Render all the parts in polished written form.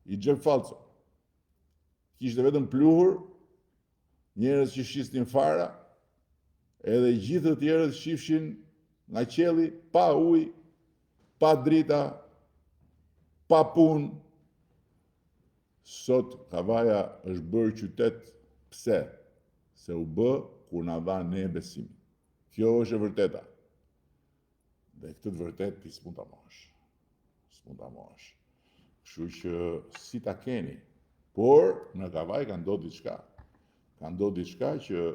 i Gjep Falco. Kishte vetëm pluhur, njerëz që shisnin fara, edhe gjithë të tjerët shifshin nga qielli, pa ujë, pa drita, pa punë. Sot Kavaja është bërë qytet. Pse? Se u bë kur na dha ne besim. Kjo është e vërteta. Dhe këtë të vërtet ti s'mund ta marrësh. S'mund ta marrësh. Kështu që si ta keni. Por në Kavaj ka ndodhur diçka. Ka ndodhur diçka që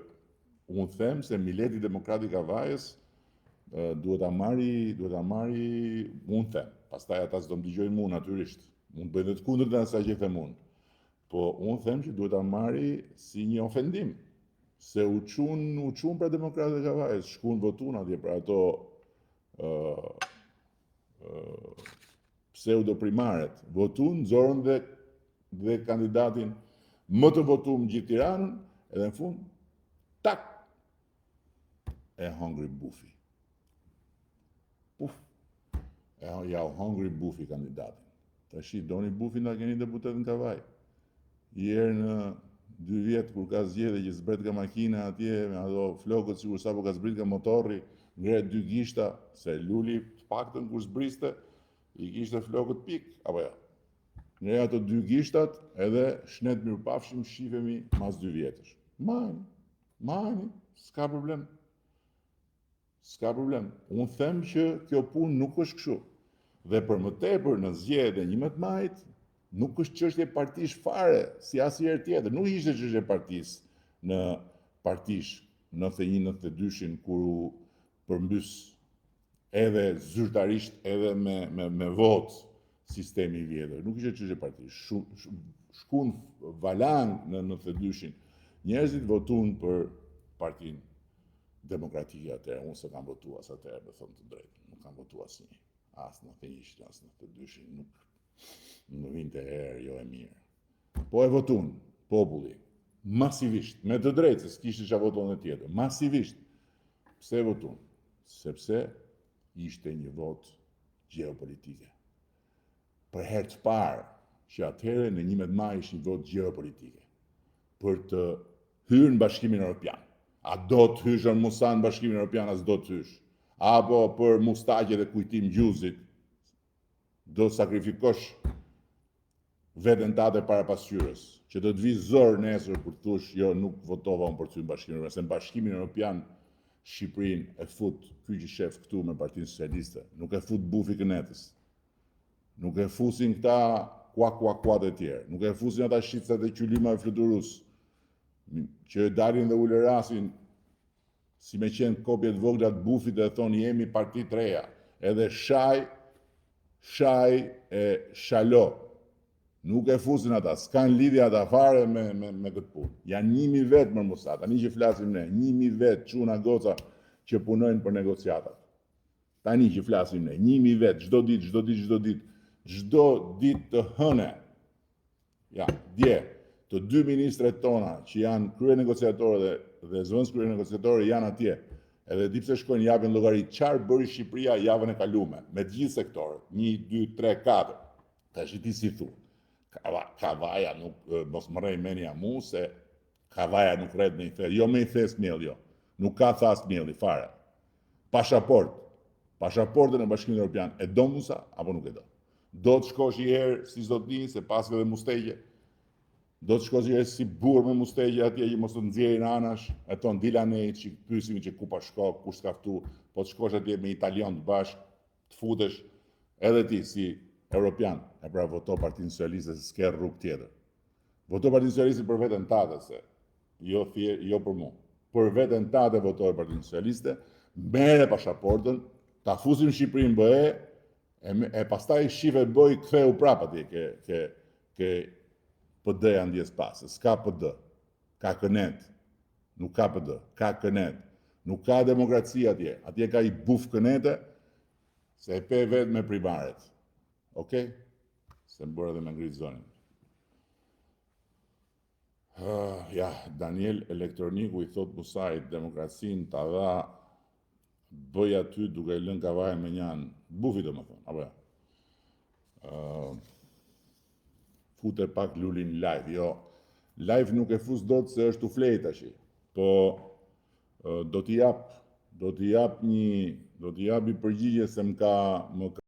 unë them se Mileti Demokrat i Kavajës duhet ta marri, unë them. Pastaj ata s'do më dëgjojnë mua natyrisht. Mund bëjnë dhe të kundërt nga asaj që them unë. Po unë them që duhet ta marri si një ofendim. Se u çun për Demokratët e Kavajës, shkuan votun atje për ato pseudoprimaret. Votun, nxorën dhe kandidatin më të votuar gjithë Tiranën, edhe në fund, tak, e hongri bufi. Puf, ja u hongri bufi kandidatin. Tash doni bufin ta keni deputet në Kavaj. Herë në 2 vjet kur ka zgjedhje që zbret ka makina atje me ato flokët sikur sapo ka zbrit ka motorri, ngre 2 gishta, se Luli të paktën kur zbriste i kishte flokët pik, apo jo. Ngre ato 2 gishtat edhe shnet mirëpafshim shifemi mas 2 vjetësh. Majni, s'ka problem. S'ka problem. Unë them që kjo punë nuk është kështu. Dhe për më tepër në zgjedhjen e 11 majit, nuk është çështje partish fare, si asnjëherë tjetër. Nuk ishte çështje partisë në partish 91-92 kur u përmbys edhe zyrtarisht edhe me votë sistemi i vjetër. Nuk ishte çështje partish. Shkun valang në 92-shin. Njerëzit votuan për Partinë Demokratike atëherë. Unë se kam votuar as atëherë, me thënë të drejtën. Nuk kam votuar asnjë. As në 91-shin, as në 92-shin, nuk më vinte herë jo e mirë. Po e votun populli, masivisht, me të drejtë, se s'kishte çfarë voton e tjetër, masivisht. Pse e votun? Sepse ishte një votë gjeopolitike. Për herë të parë që atëherë në 11 maj ishte një votë gjeopolitike. Për të hyrë në Bashkimin Evropian. A do të hysh në Musa në Bashkimin Evropian, as do të hysh. Apo për mustaqe dhe kujtim gjuzit, do të sakrifikosh veten tate para pasqyrës, që do të vi zor nesër kur thush, jo, nuk votova unë për të hyrë në Bashkimin Evropian, se në Bashkimin Evropian Shqipërinë e fut ky që shef këtu me Partinë Socialiste, nuk e fut bufi Kënetës. Nuk e fusin këta kuat e tjerë, nuk e fusin ata shitcat e qylymave fluturus, që dalin dhe ulërasin si me qenë kopje të vogla të bufit dhe thonë jemi parti të reja, edhe shaj e shalo. Nuk e fusin ata, s'kan lidhje ata fare me këtë punë. Janë 1000 vetë më mos tani që flasim ne, 1000 vetë çuna goca që punojnë për negociatat. Tani që flasim ne, 1000 vetë, çdo ditë të hëne. Ja, dje, të 2 ministret tona që janë krye negociatorë dhe zëvendës krye negociatorë janë atje. Edhe di pse shkojnë japin llogari çfarë bëri Shqipëria javën e kaluar me të gjithë sektorët, 1, 2, 3, 4. Tash ti si thu? Kavaja nuk mos më rrej menja mu se Kavaja nuk rret në i thes. Jo me i thes miell, jo. Nuk ka thas mielli fare. Pasaportën e Bashkimit Evropian e do Musa apo nuk e do? Do të shkosh një herë si çdo ditë se pas edhe mustegje. Do të shkosh një herë si burr me mustegje atje që mos të nxjerrin anash, e ton dilanej që pyesin që ku pa shko, kush ka ftu, po të shkosh atje me italian të bashk, të futesh edhe ti si Europian, e pra voto Partinë Socialiste se s'ke rrugë tjetër. Voto Partinë Socialiste për veten tate se, jo për mua. Për veten tate votoj Partinë Socialiste, merre pasaportën, ta fusim Shqipërinë BE, e pastaj shife boj ktheu prap atje ke PD-ja ndjes pas, s'ka PD, ka Kënet, nuk ka PD, ka Kënet, nuk ka demokraci atje, atje ka i buf Kënete, se e pe vetë me primaret. Okej? Se më bërë edhe me ngritë zonin. Ja, Daniel Elektroniku i thot Musait, demokracinë ta dha bëj aty duke lënë Kavajën me njanë, bufi do më thonë, apo ja. fute pak Lulin live, jo. Live nuk e fus dot se është u flej tash. Po do t'i jap një përgjigje se më ka